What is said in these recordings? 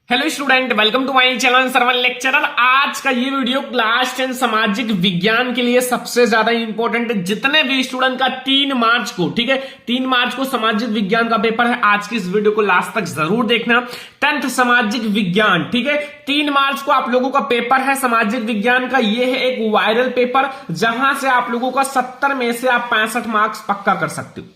Hello student, welcome to my channel Sarvan lecturer. आज का ये वीडियो क्लास 10 सामाजिक विज्ञान के लिए सबसे ज्यादा इंपॉर्टेंट है। जितने भी स्टूडेंट का 3 मार्च को, ठीक है, 3 मार्च को सामाजिक विज्ञान का पेपर है। आज की इस वीडियो को लास्ट तक जरूर देखना। 10th सामाजिक विज्ञान, ठीक है, 3 मार्च को आप लोगों का पेपर है सामाजिक विज्ञान का। ये है एक वायरल पेपर जहां से आप लोगों का 70 में से आप 65 मार्क्स पक्का कर सकते हो,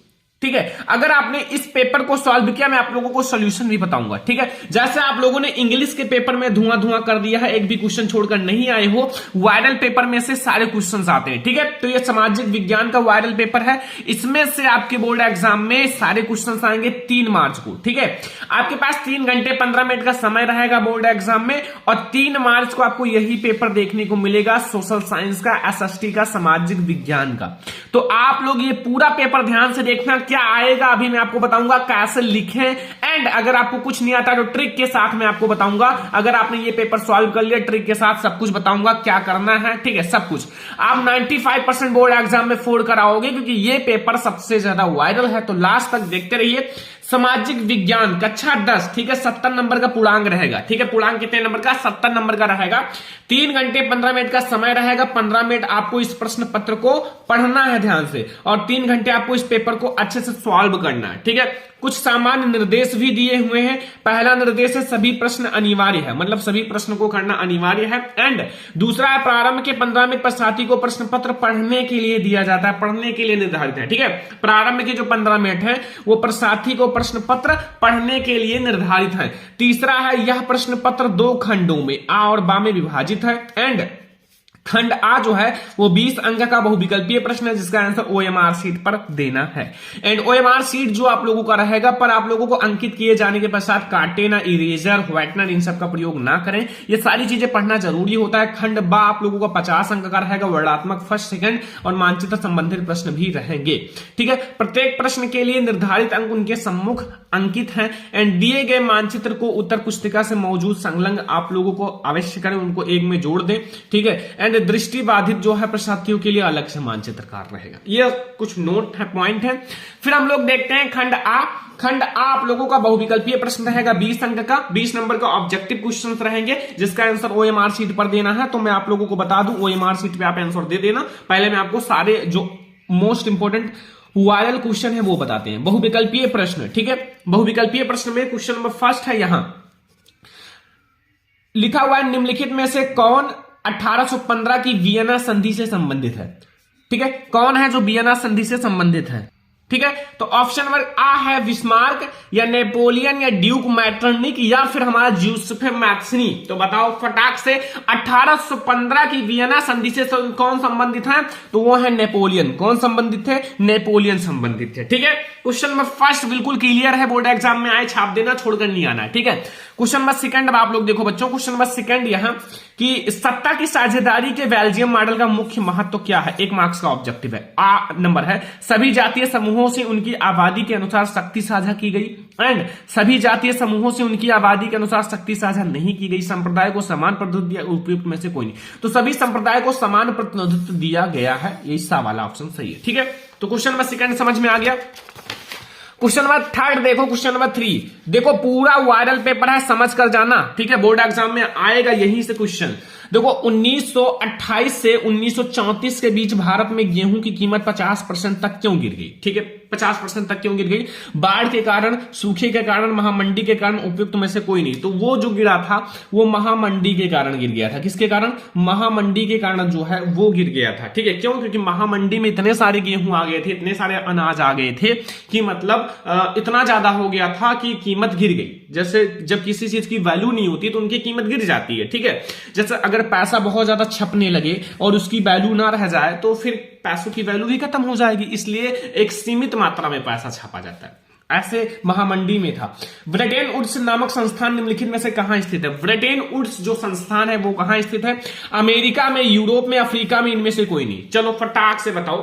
ठीक है। अगर आपने इस पेपर को सॉल्व किया, मैं आप लोगों को सॉल्यूशन भी बताऊंगा, ठीक है। जैसे आप लोगों ने इंग्लिश के पेपर में धुआं धुआं कर दिया है, एक भी क्वेश्चन छोड़कर नहीं आए हो, वायरल पेपर में से सारे क्वेश्चंस आते हैं, ठीक है। तो ये सामाजिक विज्ञान का वायरल पेपर है, इसमें से आपके बोर्ड एग्जाम में सारे क्वेश्चंस आएंगे 3 मार्च को, ठीक है। आपके पास 3 घंटे 15 मिनट का समय रहेगा बोर्ड एग्जाम में, और 3 मार्च को आपको यही पेपर देखने को मिलेगा, सोशल साइंस का, एसएसटी का, सामाजिक विज्ञान का। तो आप लोग ये पूरा पेपर ध्यान से देखना। क्या आएगा अभी मैं आपको बताऊंगा, कैसे लिखें, एंड अगर आपको कुछ नहीं आता तो ट्रिक के साथ मैं आपको बताऊंगा। अगर आपने ये पेपर सॉल्व कर लिया, ट्रिक के साथ सब कुछ बताऊंगा क्या करना है, ठीक है, सब कुछ। आप 95% बोर्ड एग्जाम में 4 कराओगे, क्योंकि ये पेपर सबसे ज्यादा वायरल है। तो लास्ट तक देखते रहिए। सामाजिक विज्ञान कक्षा 10, ठीक है, 70 नंबर का पूर्णांक रहेगा, ठीक है। पूर्णांक कितने नंबर का? 70 नंबर का रहेगा। 3 घंटे 15 मिनट का समय रहेगा। 15 मिनट आपको इस प्रश्न पत्र को पढ़ना है ध्यान से, और 3 घंटे आपको इस पेपर को अच्छे से सॉल्व करना है, ठीक है। कुछ सामान्य निर्देश भी दिए हुए हैं। पहला निर्देश है सभी प्रश्न अनिवार्य है, मतलब सभी प्रश्न को करना अनिवार्य है। एंड दूसरा है प्रारंभ के 15 मिनट पश्चाती को प्रश्न पत्र पढ़ने के लिए दिया जाता है, पढ़ने के लिए निर्धारित है, ठीक है। प्रारंभ के जो 15 मिनट है वो प्रसाथी को प्रश्न पत्र पढ़ने के लिए निर्धारित है। तीसरा है यह प्रश्न पत्र 2 खंडों में आ और बा में विभाजित है। एंड खंड आ जो है वो 20 अंक का बहुविकल्पीय प्रश्न है, जिसका आंसर ओएमआर शीट पर देना है। एंड ओएमआर शीट जो आप लोगों का रहेगा, पर आप लोगों को अंकित किए जाने के पश्चात काटे ना, इरेजर, व्हाइटनर, इन सब का प्रयोग ना करें। ये सारी चीजें पढ़ना जरूरी होता है। खंड बा आप लोगों का 50 अंक का रहेगा, वर्णात्मक फर्स्ट सेकंड और मानचित्र संबंधित प्रश्न भी रहेंगे, ठीक है। प्रत्येक प्रश्न के लिए निर्धारित अंक उनके सम्मुख अंकित हैं। एंड दिए गए मानचित्र को उत्तर पुस्तिका से मौजूद संलग्न आप लोगों को अवश्य करें, उनको एक में जोड़ दें, ठीक है। एंड दृष्टि बाधित जो है प्रसाथियों के लिए अलग से मानचित्रकार रहेगा। ये कुछ नोट है, पॉइंट है। फिर हम लोग देखते हैं खंड आ। खंड आ आप लोगों का बहुविकल्पीय प्रश्न रहेगा 20 अंक का, 20 नंबर का ऑब्जेक्टिव क्वेश्चंस रहेंगे, जिसका आंसर ओएमआर शीट पर देना है। तो मैं आप लोगों को बता दूं, ओएमआर शीट पे आप आंसर दे देना। पहले मैं आपको सारे जो मोस्ट इंपोर्टेंट वायरल क्वेश्चन है वो बताते हैं। बहुविकल्पीय प्रश्न, ठीक है। बहुविकल्पीय प्रश्न में क्वेश्चन नंबर फर्स्ट है, यहां लिखा हुआ है निम्नलिखित में से कौन 1815 की वियना संधि से संबंधित है, ठीक है। कौन है जो वियना संधि से संबंधित है, ठीक है। तो ऑप्शन नंबर आ है बिस्मार्क, या नेपोलियन, या ड्यूक मैटरनिक, या फिर हमारा ज्यूसेफ मैथ्सनी। तो बताओ फटाक से, 1815 की वियना संधि से कौन संबंधित है? तो वो है नेपोलियन। कौन संबंधित है? नेपोलियन संबंधित है, ठीक है। क्वेश्चन नंबर फर्स्ट बिल्कुल क्लियर है, बोर्ड एग्जाम में आए छाप देना, छोड़कर नहीं आना है, ठीक है। क्वेश्चन नंबर सेकंड अब आप लोग देखो बच्चों, क्वेश्चन नंबर सेकंड यहां कि सत्ता की साझेदारी के बेल्जियम मॉडल का मुख्य महत्व क्या है? 1 मार्क्स का ऑब्जेक्टिव है। आ नंबर है सभी जातीय समूहों से उनकी आबादी के अनुसार शक्ति साझा की गई। एंड सभी जातीय समूहों से उनकी आबादी के अनुसार शक्ति साझा नहीं की गई। संप्रदाय को समान प्रतिनिधित्व दिया, उपयुक्त में से कोई नहीं। तो सभी संप्रदाय को समान प्रतिनिधित्व दिया गया है, यही सा वाला ऑप्शन सही है, ठीक है। तो क्वेश्चन नंबर सेकंड समझ में आ गया। क्वेश्चन नंबर थर्ड देखो, क्वेश्चन नंबर 3 देखो, पूरा वायरल पेपर है, समझ कर जाना, ठीक है। बोर्ड एग्जाम में आएगा यहीं से क्वेश्चन। देखो 1928 से 1934 के बीच भारत में गेहूं की कीमत 50% तक क्यों गिर गई, ठीक है। 50% तक क्यों गिर गई? बाढ़ के कारण, सूखे के कारण, महामंडी के कारण, उपयुक्त में से कोई नहीं। तो वो जो गिरा था वो महामंडी के कारण गिर गया था। किसके कारण? महामंडी के कारण जो है वो गिर गया था, ठीक है। क्यों? क्योंकि महामंडी में इतने सारे गेहूं आ गए थे, इतने सारे अनाज आ गए थे कि मतलब इतना ज्यादा हो गया था कि कीमत गिर गई। जैसे जब किसी चीज की वैल्यू नहीं होती तो उनकी कीमत गिर जाती है, ठीक है। जैसे अगर पैसा बहुत ज्यादा छपने लगे और उसकी वैल्यू ना रह जाए तो फिर पैसों की वैल्यू भी खत्म हो जाएगी, इसलिए एक सीमित मात्रा में पैसा छापा जाता है। ऐसे महामंडी में था। ब्रेटेन वुड्स नामक संस्थान निम्नलिखित में से कहां स्थित है? ब्रेटेन वुड्स जो संस्थान है वो कहां स्थित है? अमेरिका में, यूरोप में, अफ्रीका में, इनमें से कोई नहीं। चलो फटाक से बताओ,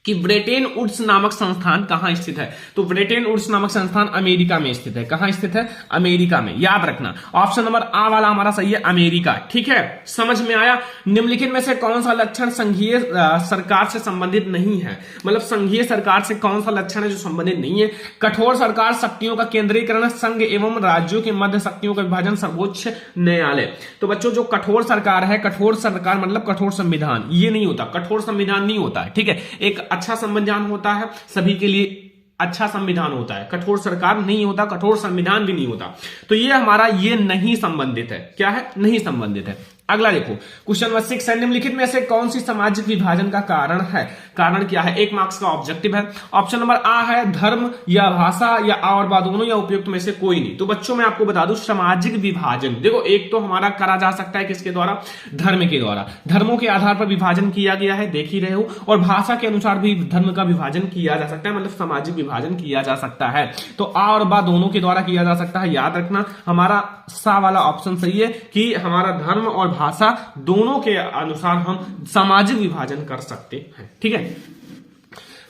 कि ब्रेटेन वुड्स नामक संस्थान कहां स्थित है। तो ब्रेटेन वुड्स नामक संस्थान अमेरिका में स्थित है। कहां स्थित है? अमेरिका में। याद रखना ऑप्शन नंबर आ वाला हमारा सही है, अमेरिका। ठीक है, समझ में आया। निम्नलिखित में से कौन सा लक्षण संघीय सरकार से संबंधित नहीं है? मतलब संघीय सरकार से कौन सा लक्षण है जो संबंधित नहीं है? कठोर सरकार, शक्तियों का केंद्रीकरण, संघ एवं राज्यों के मध्य शक्तियों का विभाजन, सर्वोच्च न्यायालय। तो बच्चों जो कठोर सरकार है, कठोर सरकार मतलब कठोर संविधान, ये नहीं होता, कठोर संविधान नहीं होता है। ठीक है, एक अच्छा संविधान होता है, सभी के लिए अच्छा संविधान होता है, कठोर सरकार नहीं होता, कठोर संविधान भी नहीं होता। तो ये हमारा ये नहीं संबंधित है। क्या है? नहीं संबंधित है। अगला देखो क्वेश्चन नंबर 6 है, निम्नलिखित में से कौन सी सामाजिक विभाजन का कारण है? कारण क्या है? 1 मार्क्स का ऑब्जेक्टिव है। ऑप्शन नंबर आ है धर्म या भाषा या आ और बा दोनों या उपयुक्त में से कोई नहीं। तो बच्चों मैं आपको बता दूं सामाजिक विभाजन देखो एक तो हमारा करा जा सकता है किसके द्वारा? धर्म के द्वारा। धर्मों के आधार पर विभाजन किया गया है, देख ही रहे हो। और भाषा के अनुसार भी धर्म का विभाजन किया जा सकता है, मतलब सामाजिक विभाजन किया जा सकता है। तो आ और बा दोनों के द्वारा किया जा सकता है। याद रखना हमारा सा वाला ऑप्शन सही है कि हमारा धर्म और भाषा दोनों के अनुसार हम सामाजिक विभाजन कर सकते हैं। ठीक है,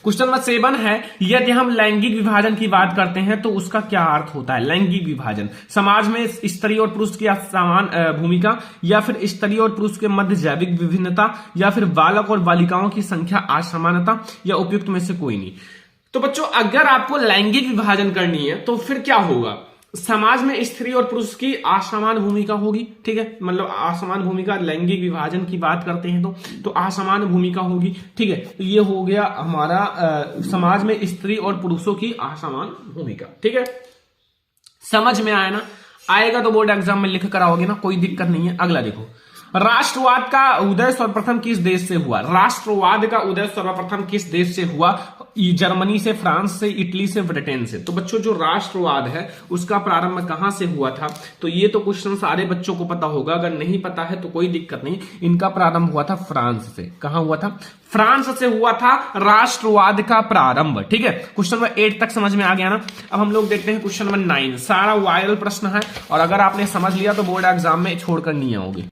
क्वेश्चन नंबर 7 है, यदि हम लैंगिक विभाजन की बात करते हैं तो उसका क्या अर्थ होता है? लैंगिक विभाजन समाज में स्त्री और पुरुष की समान भूमिका, या फिर स्त्री और पुरुष के मध्य जैविक विभिन्नता, या फिर बालक और बालिकाओं की संख्या असमानता, या उपयुक्त में से कोई नहीं। तो बच्चों अगर आपको लैंगिक विभाजन करनी है तो फिर क्या होगा? समाज में स्त्री और पुरुष की असमान भूमिका होगी। ठीक है, मतलब असमान भूमिका, लैंगिक विभाजन की बात करते हैं तो असमान भूमिका होगी। ठीक है, तो ये हो गया हमारा समाज में स्त्री और पुरुषों की असमान भूमिका। ठीक है, समझ में आया ना? आएगा तो बोर्ड एग्जाम में लिख कर आओगे ना, कोई दिक्कत नहीं है। अगला देखो, राष्ट्रवाद का उदय सर्वप्रथम किस देश से हुआ? राष्ट्रवाद का उदय सर्वप्रथम किस देश से हुआ? जर्मनी से, फ्रांस से, इटली से, ब्रिटेन से। तो बच्चों जो राष्ट्रवाद है उसका प्रारंभ कहां से हुआ था? तो ये तो क्वेश्चन सारे बच्चों को पता होगा, अगर नहीं पता है तो कोई दिक्कत नहीं। इनका प्रारंभ हुआ था फ्रांस से। कहां हुआ था? फ्रांस से हुआ था राष्ट्रवाद का प्रारंभ। ठीक है, क्वेश्चन नंबर 8 तक समझ में आ गया ना? अब हम लोग देखते हैं क्वेश्चन नंबर 9। सारा वायरल प्रश्न है और अगर आपने समझ लिया तो बोर्ड एग्जाम में छोड़कर नहीं आओगे।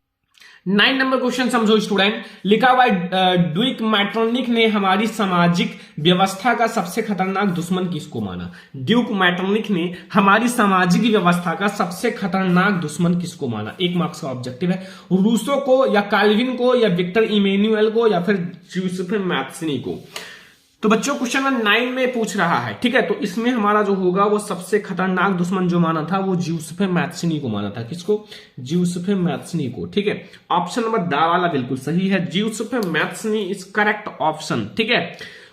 9 नंबर क्वेश्चन समझो स्टूडेंट, लिखा हुआ ड्यूक मैटरनिक ने हमारी सामाजिक व्यवस्था का सबसे खतरनाक दुश्मन किसको माना? ड्यूक मैटरनिक ने हमारी सामाजिक व्यवस्था का सबसे खतरनाक दुश्मन किसको माना? 1 मार्क्स का ऑब्जेक्टिव है। रूसो को, या काल्विन को, या विक्टर इमेनुअल को, या फिर जोसेफ मैथ्सनी को। तो बच्चों क्वेश्चन नंबर 9 में पूछ रहा है। ठीक है, तो इसमें हमारा जो होगा वो सबसे खतरनाक दुश्मन जो माना था वो जोसेफ मैथ्सनी को माना था। किसको? जोसेफ मैथ्सनी को। ठीक है, ऑप्शन नंबर दा वाला बिल्कुल सही है, Joseph Mazzini is correct option. ठीक है,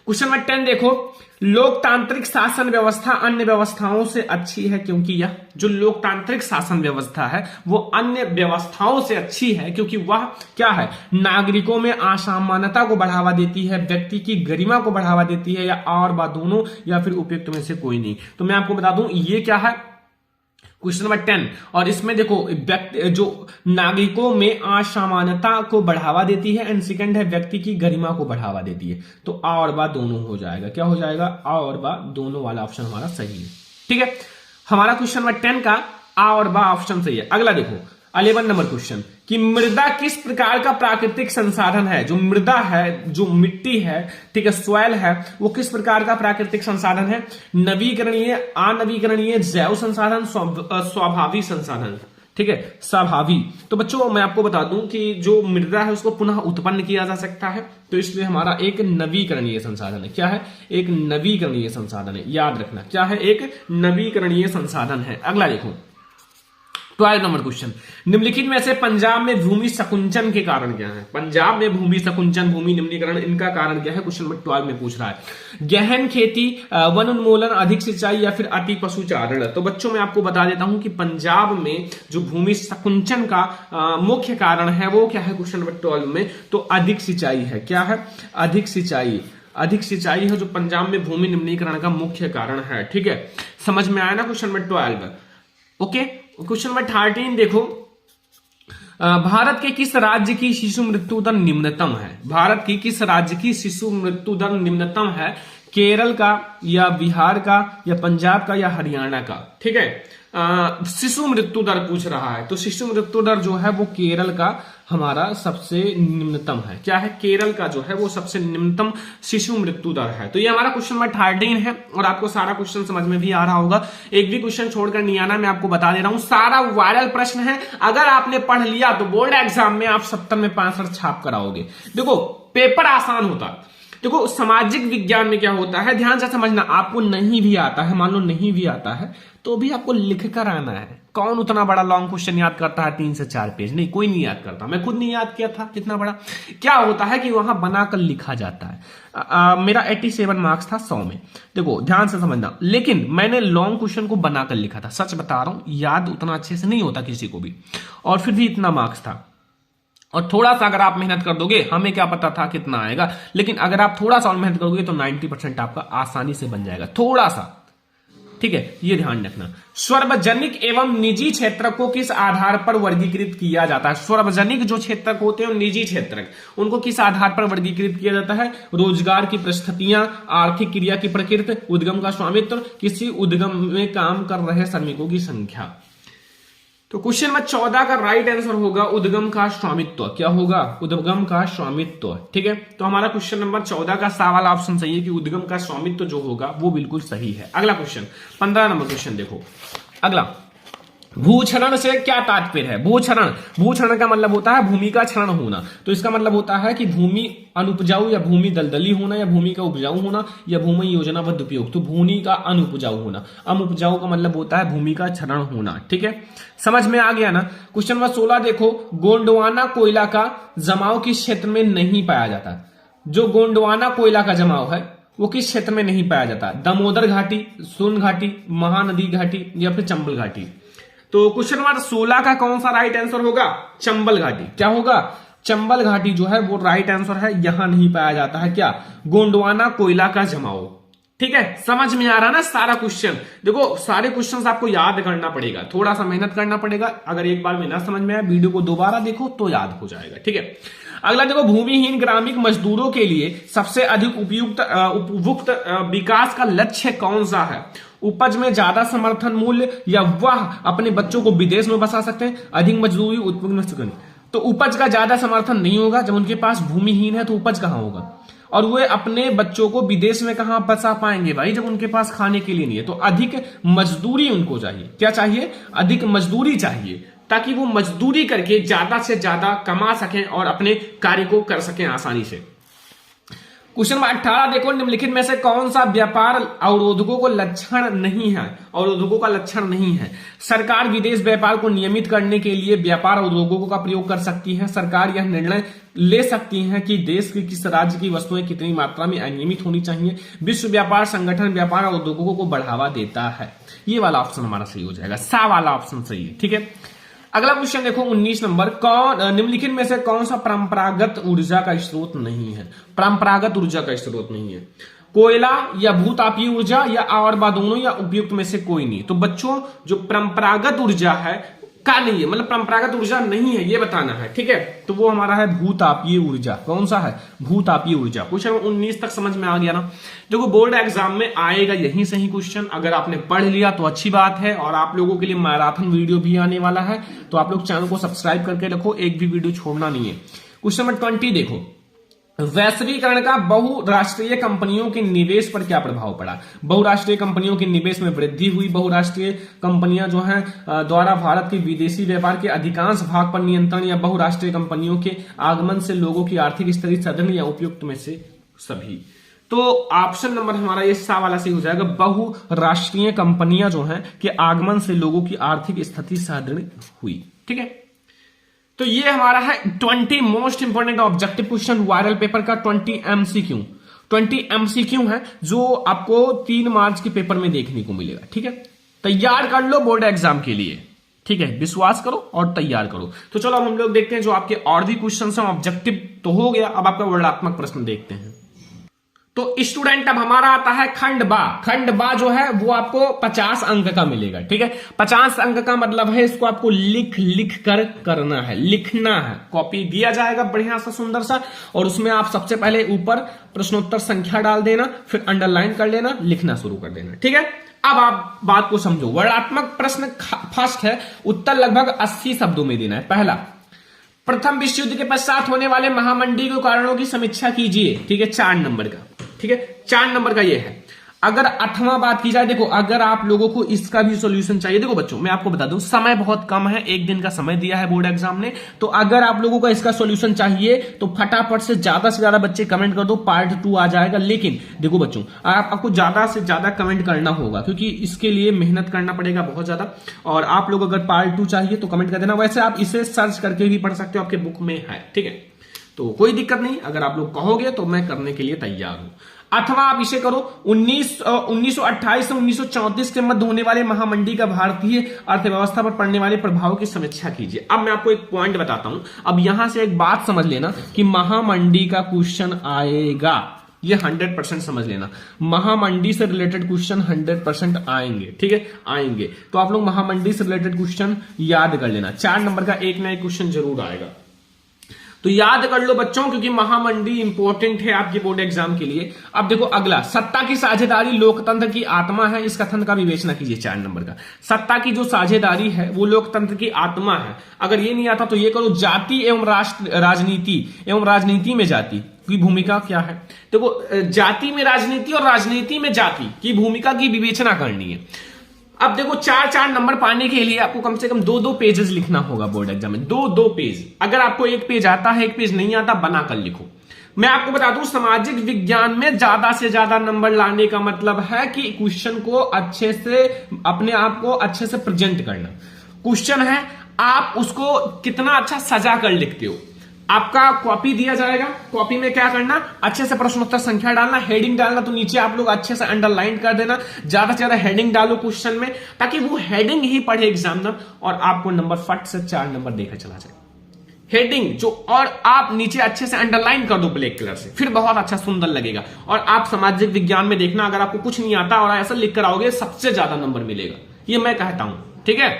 क्वेश्चन नंबर 10 देखो, लोकतांत्रिक शासन व्यवस्था अन्य व्यवस्थाओं से अच्छी है क्योंकि यह जो लोकतांत्रिक शासन व्यवस्था है वो अन्य व्यवस्थाओं से अच्छी है क्योंकि वह क्या है? नागरिकों में असमानता को बढ़ावा देती है, व्यक्ति की गरिमा को बढ़ावा देती है, या और बा दोनों, या फिर उपयुक्त में से कोई नहीं। तो मैं आपको बता दूं ये क्या है, क्वेश्चन नंबर 10। और इसमें देखो व्यक्ति जो नागरिकों में असमानता को बढ़ावा देती है, एंड सेकंड है व्यक्ति की गरिमा को बढ़ावा देती है। तो आ और बा दोनों हो जाएगा। क्या हो जाएगा? आ और बा दोनों वाला ऑप्शन हमारा सही है। ठीक है, हमारा क्वेश्चन नंबर 10 का आ और बा ऑप्शन सही है। अगला देखो 11 नंबर क्वेश्चन कि मृदा किस प्रकार का प्राकृतिक संसाधन है? जो मृदा है, जो मिट्टी है, ठीक है, सॉइल है, वो किस प्रकार का प्राकृतिक संसाधन है? नवीकरणीय, अनवीकरणीय, जैव संसाधन, स्वाभाविक संसाधन। ठीक है, स्वाभावी। तो बच्चों मैं आपको बता दूं कि जो मृदा है उसको पुनः उत्पन्न किया जा सकता है, तो इसलिए हमारा एक नवीकरणीय संसाधन है। क्या है? एक नवीकरणीय संसाधन है। याद रखना क्या है? एक नवीकरणीय संसाधन है। अगला देखो 12 नंबर क्वेश्चन, निम्नलिखित में से पंजाब में भूमि संकुचन के कारण क्या है? पंजाब में भूमि संकुचन, भूमि निम्नीकरण, इनका कारण क्या है? क्वेश्चन नंबर 12 में पूछ रहा है। गहन खेती, वन उन्मूलन, अधिक सिंचाई, या फिर अति पशुचारण। तो बच्चों मैं आपको बता देता हूं कि पंजाब में जो भूमि संकुचन का मुख्य कारण है वो क्या है? क्वेश्चन नंबर 12 में तो अधिक सिंचाई है। क्या है? अधिक सिंचाई। अधिक सिंचाई है जो पंजाब में भूमि निम्नीकरण का मुख्य कारण है। ठीक है, समझ में आया ना question number 12? Okay, question number 13 देखो, भारत के किस राज्य की शिशु मृत्यु दर निम्नतम है? भारत की किस राज्य की शिशु मृत्यु दर निम्नतम है? केरल का या बिहार का या पंजाब का या हरियाणा का, ठीक है। शिशु मृत्यु दर पूछ रहा है, तो शिशु मृत्यु दर जो है वो केरल का हमारा सबसे निम्नतम है। क्या है? केरल का जो है वो सबसे निम्नतम शिशु मृत्यु दर है। तो ये हमारा क्वेश्चन नंबर 13 है और आपको सारा क्वेश्चन समझ में भी आ रहा होगा, एक भी क्वेश्चन छोड़कर नहीं आना, मैं आपको बता दे रहा हूं। सारा वायरल प्रश्न है, अगर आपने पढ़ लिया तो बोर्ड एग्जाम में आप 70 में 65 छाप कराओगे। देखो पेपर आसान होता। देखो सामाजिक विज्ञान में क्या होता है, ध्यान से समझना, आपको नहीं भी आता है, मान लो नहीं भी आता है तो भी आपको लिख कर आना है। कौन उतना बड़ा लॉन्ग क्वेश्चन याद करता है 3 से 4 पेज? नहीं, कोई नहीं याद करता, मैं खुद नहीं याद किया था इतना बड़ा। क्या होता है कि वहां बनाकर लिखा जाता है। मेरा 87 मार्क्स था 100 में, देखो ध्यान से समझना, लेकिन मैंने लॉन्ग क्वेश्चन को बनाकर लिखा था। सच बता रहा हूं, याद उतना अच्छे से नहीं होता किसी को भी, और फिर भी इतना मार्क्स था। और थोड़ा सा अगर आप मेहनत कर दोगे, हमें क्या पता था कितना आएगा, लेकिन अगर आप थोड़ा सा और मेहनत करोगे तो 90% आपका आसानी से बन जाएगा, थोड़ा सा, ठीक है, ये ध्यान रखना। सार्वजनिक एवं निजी क्षेत्र को किस आधार पर वर्गीकृत किया जाता है? सार्वजनिक जो क्षेत्र होते हैं, निजी क्षेत्र, उनको किस आधार पर वर्गीकृत किया जाता है? रोजगार की परिस्थितियां, आर्थिक क्रिया की प्रकृति, उद्गम का स्वामित्व, किसी उद्गम में काम कर रहे श्रमिकों की संख्या। तो क्वेश्चन नंबर 14 का राइट आंसर होगा उद्गम का स्वामित्व। क्या होगा? उद्गम का स्वामित्व, ठीक है। तो हमारा क्वेश्चन नंबर 14 का सा वाला ऑप्शन सही है कि उद्गम का स्वामित्व जो होगा वो बिल्कुल सही है। अगला क्वेश्चन 15 नंबर क्वेश्चन देखो। अगला, भूक्षरण से क्या तात्पर्य है? भूक्षरण का मतलब होता है भूमि का क्षरण होना। तो इसका मतलब होता है कि भूमि अनुपजाऊ या भूमि दलदली होना, या भूमि का उपजाऊ होना, या भूमि योजनाबद्ध उपयोग। तो भूमि का अनुपजाऊ होना, अनुपजाऊ का मतलब होता है भूमि का क्षरण होना, ठीक है। समझ में आ गया ना? क्वेश्चन नंबर 16 देखो, गोंडवाना कोयला का जमाव किस क्षेत्र में नहीं पाया जाता? जो गोंडवाना कोयला का जमाव है वो किस क्षेत्र में नहीं पाया जाता? दामोदर घाटी, सोन घाटी, महानदी घाटी, या फिर चंबल घाटी। तो क्वेश्चन नंबर 16 का कौन सा राइट आंसर होगा? चंबल घाटी। क्या होगा? चंबल घाटी जो है वो राइट आंसर है, यहां नहीं पाया जाता है क्या? गोंडवाना कोयला का जमाव, ठीक है। समझ में आ रहा ना सारा क्वेश्चन? देखो सारे क्वेश्चंस आपको याद करना पड़ेगा, थोड़ा सा मेहनत करना पड़ेगा। अगर एक बार में ना समझ में आए, वीडियो को दोबारा देखो तो याद हो जाएगा, ठीक है। अगला देखो, भूमिहीन ग्रामीण मजदूरों के लिए सबसे अधिक उपयुक्त विकास का लक्ष्य कौन सा है? उपज में ज्यादा समर्थन मूल्य, या वह अपने बच्चों को विदेश में बसा सकते हैं? अधिक मजदूरी उत्पन्न। तो उपज का ज्यादा समर्थन नहीं होगा, जब उनके पास भूमिहीन है तो उपज कहां होगा? और वे अपने बच्चों को विदेश में कहां बसा पाएंगे भाई, जब उनके पास खाने के लिए नहीं है? तो अधिक मजदूरी उनको चाहिए। क्या चाहिए? अधिक मजदूरी चाहिए, ताकि वो मजदूरी करके ज्यादा से ज्यादा कमा सकें और अपने कार्य को कर सकें आसानी से। क्वेश्चन नंबर 18 देखो, निम्नलिखित में से कौन सा व्यापार अवरोधकों को लक्षण नहीं है? अवरोधकों का लक्षण नहीं है। सरकार विदेश व्यापार को नियमित करने के लिए व्यापार अवरोधकों का प्रयोग कर सकती है। सरकार यह निर्णय ले सकती है कि देश के किस राज्य की वस्तुएं कितनी मात्रा में अनियमित होनी चाहिए। विश्व व्यापार संगठन व्यापार अवरोधकों को बढ़ावा देता है। ये वाला ऑप्शन हमारा सही हो जाएगा, सा वाला ऑप्शन सही है, ठीक है। अगला क्वेश्चन देखो 19 नंबर, निम्नलिखित में से कौन सा परंपरागत ऊर्जा का स्रोत नहीं है? परंपरागत ऊर्जा का स्रोत नहीं है। कोयला या भूतापीय ऊर्जा या और दोनों या उपयुक्त में से कोई नहीं। तो बच्चों जो परंपरागत ऊर्जा है का नहीं है, मतलब परंपरागत ऊर्जा नहीं है ये बताना है, ठीक है। तो वो हमारा है भूतापीय ऊर्जा। कौन सा है? भूतापीय ऊर्जा। क्वेश्चन 19 तक समझ में आ गया ना? देखो बोर्ड एग्जाम में आएगा यही सही क्वेश्चन, अगर आपने पढ़ लिया तो अच्छी बात है। और आप लोगों के लिए मैराथन वीडियो भी आने वाला है, तो आप लोग चैनल को सब्सक्राइब करके रखो, एक भी वीडियो छोड़ना नहीं है। क्वेश्चन नंबर 20 देखो, वैश्वीकरण का बहुराष्ट्रीय कंपनियों के निवेश पर क्या प्रभाव पड़ा? बहुराष्ट्रीय कंपनियों के निवेश में वृद्धि हुई। बहुराष्ट्रीय कंपनियां जो हैं द्वारा भारत के विदेशी व्यापार के अधिकांश भाग पर नियंत्रण, या बहुराष्ट्रीय कंपनियों के आगमन से लोगों की आर्थिक स्थिति सुधरने, या उपयुक्त में से सभी। तो ऑप्शन नंबर हमारा ये सा वाला सही हो जाएगा। बहुराष्ट्रीय कंपनियां जो हैं के आगमन से लोगों की आर्थिक स्थिति सुदृढ़ हुई, ठीक है। तो ये हमारा है 20 most important objective question viral paper का 20 एमसीक्यू है, जो आपको 3 मार्च के पेपर में देखने को मिलेगा, ठीक है। तैयार कर लो बोर्ड एग्जाम के लिए, ठीक है, विश्वास करो और तैयार करो। तो चलो अब हम लोग देखते हैं जो आपके और भी क्वेश्चन हैं। ऑब्जेक्टिव तो हो गया, अब आपका वर्णनात्मक प्रश्न देखते हैं। तो स्टूडेंट अब हमारा आता है खंड बा। खंड बा जो है वो आपको 50 अंक का मिलेगा, ठीक है। 50 अंक का मतलब है इसको आपको लिख लिख कर करना है, लिखना है। कॉपी दिया जाएगा बढ़िया सा सुंदर सा, और उसमें आप सबसे पहले ऊपर प्रश्नोत्तर संख्या डाल देना, फिर अंडरलाइन कर लेना, लिखना शुरू कर देना, ठीक है। अब आप बात को समझो। वर्णात्मक प्रश्न फर्स्ट है, उत्तर लगभग 80 शब्दों में देना है। पहला, प्रथम विश्व युद्ध के पश्चात होने वाले महामंडी के कारणों की समीक्षा कीजिए, ठीक है। 4 नंबर का, ठीक है, 4 नंबर का ये है। अगर 8वां बात की जाए, देखो अगर आप लोगों को इसका भी सॉल्यूशन चाहिए, देखो बच्चों मैं आपको बता दूं समय बहुत कम है, 1 दिन का समय दिया है बोर्ड एग्जाम ने, तो अगर आप लोगों को इसका सॉल्यूशन चाहिए तो फटाफट से ज्यादा बच्चे कमेंट कर दो, पार्ट 2 आ जाएगा। लेकिन देखो बच्चों आपको ज्यादा से ज्यादा कमेंट करना होगा, क्योंकि इसके लिए मेहनत करना पड़ेगा बहुत ज्यादा। और आप लोग अगर पार्ट 2 चाहिए तो कमेंट कर देना। वैसे आप इसे सर्च करके भी पढ़ सकते हो, आपके बुक में है, ठीक है। तो कोई दिक्कत नहीं, अगर आप लोग कहोगे तो मैं करने के लिए तैयार हूं। अथवा आप इसे करो 1928 से 1934 के मध्य होने वाले महामंडी का भारतीय अर्थव्यवस्था पर पड़ने वाले प्रभाव की समीक्षा कीजिए। अब मैं आपको एक पॉइंट बताता हूं। अब यहां से एक बात समझ लेना कि महामंडी का क्वेश्चन आएगा, ये 100% समझ लेना। महामंडी से रिलेटेड क्वेश्चन 100% आएंगे, ठीक है, आएंगे। तो आप लोग महामंडी से रिलेटेड क्वेश्चन याद कर लेना। 4 नंबर का एक ना एक क्वेश्चन जरूर आएगा, तो याद कर लो बच्चों, क्योंकि महामंडी इंपॉर्टेंट है आपके बोर्ड एग्जाम के लिए। अब देखो अगला, सत्ता की साझेदारी लोकतंत्र की आत्मा है, इस कथन का विवेचना कीजिए। 4 नंबर का, सत्ता की जो साझेदारी है वो लोकतंत्र की आत्मा है। अगर ये नहीं आता तो ये करो, जाति एवं राजनीति एवं राजनीति में जाति की भूमिका क्या है। देखो जाति में राजनीति और राजनीति में जाति की भूमिका की विवेचना करनी है। अब देखो 4 नंबर पाने के लिए आपको कम से कम 2 पेजेस लिखना होगा बोर्ड एग्जाम में, 2 पेज। अगर आपको 1 पेज आता है, 1 पेज नहीं आता, बनाकर लिखो। मैं आपको बता दूं, सामाजिक विज्ञान में ज्यादा से ज्यादा नंबर लाने का मतलब है कि क्वेश्चन को अच्छे से, अपने आप को अच्छे से प्रेजेंट करना। क्वेश्चन है, आप उसको कितना अच्छा सजा कर लिखते हो। आपका कॉपी दिया जाएगा, कॉपी में क्या करना, अच्छे से प्रश्नोत्तर संख्या डालना, हेडिंग डालना, तो नीचे आप लोग अच्छे से अंडरलाइन कर देना। ज्यादा से ज्यादा हेडिंग डालो क्वेश्चन में, ताकि वो हेडिंग ही पढ़े एग्जामिनर और आपको नंबर फट से 4 नंबर देकर चला जाए। हेडिंग जो, और आप नीचे अच्छे से अंडरलाइन कर दो ब्लैक कलर से, फिर बहुत अच्छा सुंदर लगेगा। और आप सामाजिक विज्ञान में देखना, अगर आपको कुछ नहीं आता और ऐसा लिख कर आओगे, सबसे ज्यादा नंबर मिलेगा, ये मैं कहता हूं, ठीक है।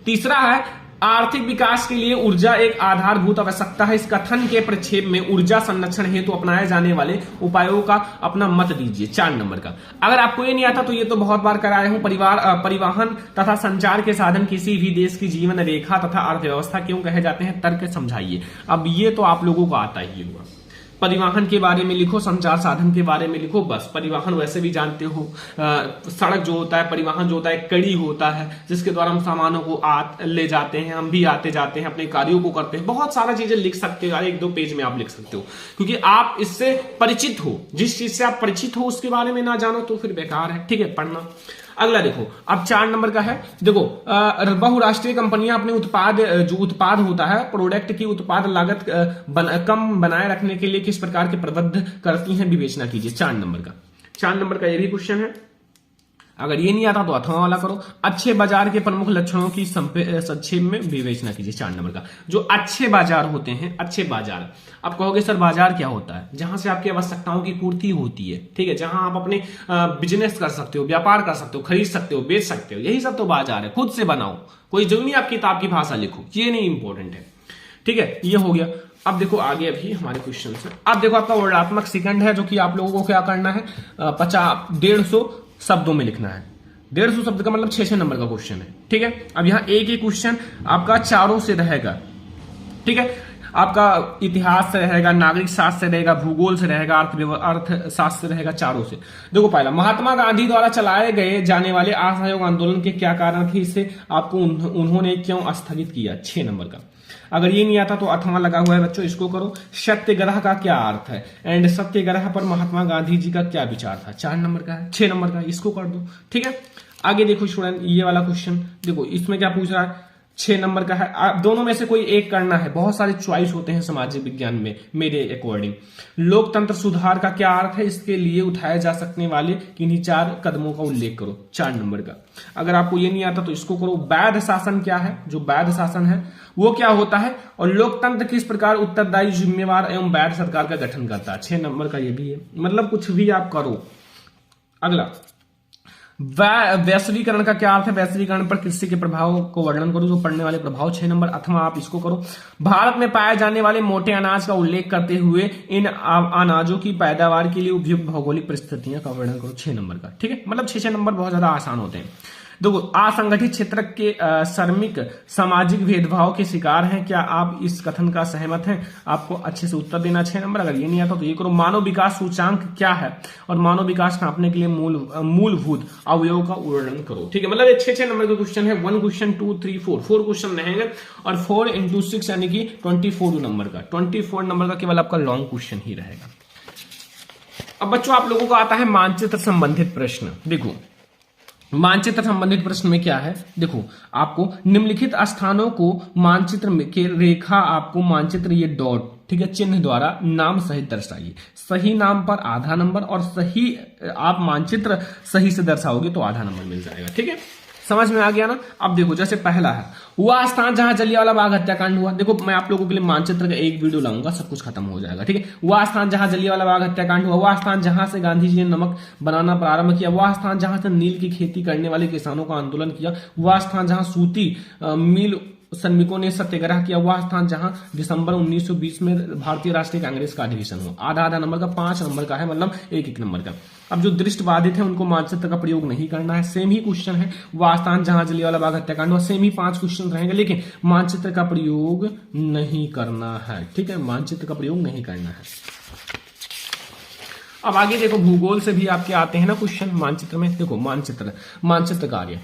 तीसरा है, आर्थिक विकास के लिए ऊर्जा एक आधारभूत आवश्यकता है। इस कथन के प्रक्षेप में ऊर्जा संरक्षण हेतु अपनाए जाने वाले उपायों का अपना मत दीजिए। 4 नंबर का, अगर आपको ये नहीं आता तो ये तो बहुत बार कराया हूं। परिवहन तथा संचार के साधन किसी भी देश की जीवन रेखा तथा अर्थव्यवस्था क्यों कहे जाते हैं, तर्क समझाइए। अब ये तो आप लोगों को आता ही होगा। परिवहन के बारे में लिखो, संचार साधन के बारे में लिखो, बस। परिवहन वैसे भी जानते हो, सड़क जो होता है, परिवहन जो होता है, कड़ी होता है जिसके द्वारा हम सामानों को ले जाते हैं, हम भी आते जाते हैं, अपने कार्यों को करते हैं। बहुत सारा चीजें लिख सकते हो, 1-2 पेज में आप लिख सकते हो, क्योंकि आप इससे परिचित हो। जिस चीज से आप परिचित हो उसके बारे में ना जानो तो फिर बेकार है, ठीक है, पढ़ना। अगला देखो, अब 4 नंबर का है, देखो बहुराष्ट्रीय कंपनियां अपने जो उत्पाद होता है, प्रोडक्ट की उत्पाद लागत कम बनाए रखने के लिए किस प्रकार के प्रबंध करती हैं, विवेचना कीजिए। 4 नंबर का, 4 नंबर का ये भी क्वेश्चन है। अगर ये नहीं आता तो अथवा वाला करो। अच्छे बाजार के प्रमुख लक्षणों की संक्षेप में विवेचना कीजिए। 4 नंबर का, जो अच्छे बाजार होते हैं, अच्छे बाजार, आप कहोगे सर बाजार क्या होता है, जहां से आपकी आवश्यकताओं की पूर्ति होती है, ठीक है, जहां आप अपने बिजनेस कर सकते हो, व्यापार कर सकते हो, खरीद सकते हो, बेच सकते हो, यही सब तो बाजार है। खुद से बनाओ, कोई जरूरी नहीं आप किताब की भाषा लिखो, ये नहीं इंपॉर्टेंट है, ठीक है। ये हो गया। अब देखो आगे अभी हमारे क्वेश्चन है। अब देखो आपका वर्णात्मक सेकंड है, जो कि आप लोगों को क्या करना है, 150 शब्दों में लिखना है। 150 शब्द का मतलब 6 नंबर का क्वेश्चन है, ठीक है। अब यहाँ एक ही क्वेश्चन आपका चारों से रहेगा, ठीक है। आपका इतिहास से रहेगा, नागरिक शास्त्र से रहेगा, भूगोल से रहेगा, अर्थशास्त्र से रहेगा, चारों से। देखो पहला, महात्मा गांधी द्वारा चलाए गए जाने वाले असहयोग आंदोलन के क्या कारण थे, इसे आपको उन्होंने क्यों स्थगित किया। 6 नंबर का। अगर ये नहीं आता तो अथवा लगा हुआ है बच्चों, इसको करो। सत्याग्रह का क्या अर्थ है, एंड सत्याग्रह पर महात्मा गांधी जी का क्या विचार था। 4 नंबर का है। 6 नंबर का, इसको कर दो, ठीक है। आगे देखो स्टूडेंट, ये वाला क्वेश्चन देखो, इसमें क्या पूछ रहा है, 6 नंबर का है। आप दोनों में से कोई एक करना है, बहुत सारे चॉइस होते हैं सामाजिक विज्ञान में मेरे अकॉर्डिंग। लोकतंत्र सुधार का क्या अर्थ है, इसके लिए उठाए जा सकने वाले किन्हीं 4 कदमों का उल्लेख करो, 4 नंबर का। अगर आपको ये नहीं आता तो इसको करो। वैध शासन क्या है, जो वैध शासन है वो क्या होता है, और लोकतंत्र किस प्रकार उत्तरदायी, जिम्मेवार एवं वैध सरकार का गठन करता है, 6 नंबर का ये भी है। मतलब कुछ भी आप करो। अगला, वैश्वीकरण का क्या अर्थ है, वैश्वीकरण पर कृषि के प्रभाव को वर्णन करो, जो पड़ने वाले प्रभाव, 6 नंबर। अथवा आप इसको करो। भारत में पाए जाने वाले मोटे अनाज का उल्लेख करते हुए इन अनाजों की पैदावार के लिए उपयुक्त भौगोलिक परिस्थितियां का वर्णन करो, 6 नंबर का। ठीक है, मतलब 6 नंबर बहुत ज्यादा आसान होते हैं। देखो, असंगठित क्षेत्र के श्रमिक सामाजिक भेदभाव के शिकार हैं, क्या आप इस कथन का सहमत हैं? आपको अच्छे से उत्तर देना, 6 नंबर। अगर ये नहीं आता तो ये करो। मानव विकास सूचांक क्या है, और मानव विकास नापने के लिए मूलभूत अवयव का वर्णन करो। ठीक है, मतलब ये 6 नंबर का क्वेश्चन है। 1 क्वेश्चन 2 3 4 क्वेश्चन रहेंगे, और 4 × 6 यानी कि 24 नंबर का, 24 नंबर का केवल आपका लॉन्ग क्वेश्चन ही रहेगा। अब बच्चों, आप लोगों को आता है मानचित्र संबंधित प्रश्न। देखो, मानचित्र संबंधित प्रश्न में क्या है, देखो आपको निम्नलिखित स्थानों को मानचित्र में के रेखा, आपको मानचित्र ये डॉट, ठीक है, चिन्ह द्वारा नाम सहित दर्शाइए। सही नाम पर आधा नंबर, और सही आप मानचित्र सही से दर्शाओगे तो आधा नंबर मिल जाएगा। ठीक है, समझ में आ गया ना। अब देखो, जैसे पहला है वह स्थान जहां जलियांवाला बाग हत्याकांड हुआ। देखो, मैं आप लोगों के लिए मानचित्र का एक वीडियो लाऊंगा, सब कुछ खत्म हो जाएगा। ठीक है, वह स्थान जहां जलियांवाला बाग हत्याकांड हुआ, वह स्थान जहां से गांधी जी ने नमक बनाना प्रारंभ किया, वह स्थान जहां से नील की खेती करने वाले किसानों का आंदोलन किया, वह स्थान जहां सूती मिल श्रमिकों ने सत्याग्रह किया, वह स्थान जहां दिसंबर 1920 में भारतीय राष्ट्रीय कांग्रेस का अधिवेशन हुआ। आधा आधा नंबर का, 5 नंबर का है, मतलब 1 नंबर का। अब जो दृष्टिबाधित है उनको मानचित्र का प्रयोग नहीं करना है, सेम ही क्वेश्चन है। वह स्थान जहां जलियांवाला बाग हत्याकांड हुआ, सेम ही 5 क्वेश्चन रहेंगे, लेकिन मानचित्र का प्रयोग नहीं करना है। ठीक है, मानचित्र का प्रयोग नहीं करना है। अब आगे देखो, भूगोल से भी आपके आते हैं ना क्वेश्चन मानचित्र में। देखो, मानचित्र कार्य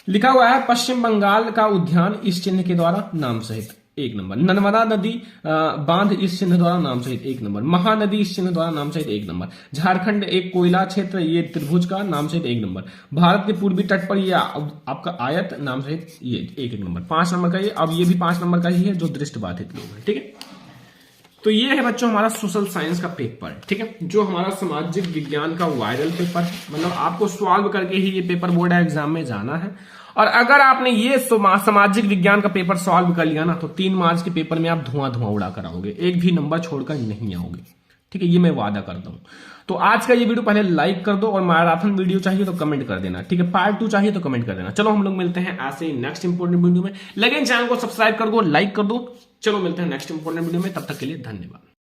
लिखा हुआ है, पश्चिम बंगाल का उद्यान इस चिन्ह के द्वारा नाम सहित, 1 नंबर। नर्मदा नदी बांध इस चिन्ह द्वारा नाम सहित, 1 नंबर। महानदी इस चिन्ह द्वारा नाम सहित, 1 नंबर। झारखंड एक कोयला क्षेत्र, ये त्रिभुज का नाम सहित, 1 नंबर। भारत के पूर्वी तट पर ये आपका आयत नाम सहित, ये 1 नंबर। 5 नंबर का ये। अब ये भी 5 नंबर का ही है, जो दृष्टिबाधित लोग हैं। ठीक है, तो ये है बच्चों हमारा सोशल साइंस का पेपर। ठीक है, जो हमारा सामाजिक विज्ञान का वायरल पेपर है, मतलब आपको सॉल्व करके ही ये पेपर बोर्ड एग्जाम में जाना है। और अगर आपने ये सामाजिक विज्ञान का पेपर सॉल्व कर लिया ना, तो 3 मार्च के पेपर में आप धुआं उड़ा कर आओगे, एक भी नंबर छोड़कर नहीं आओगे। ठीक है, ये मैं वादा करता हूं। तो आज का ये वीडियो पहले लाइक कर दो, और मैराथन वीडियो चाहिए तो कमेंट कर देना। ठीक है, पार्ट 2 चाहिए तो कमेंट कर देना। चलो, हम लोग मिलते हैं ऐसे ही नेक्स्ट इंपोर्टेंट वीडियो में। लेकिन चैनल को सब्सक्राइब कर दो, लाइक कर दो। चलो, मिलते हैं नेक्स्ट इंपोर्टेंट वीडियो में, तब तक के लिए धन्यवाद।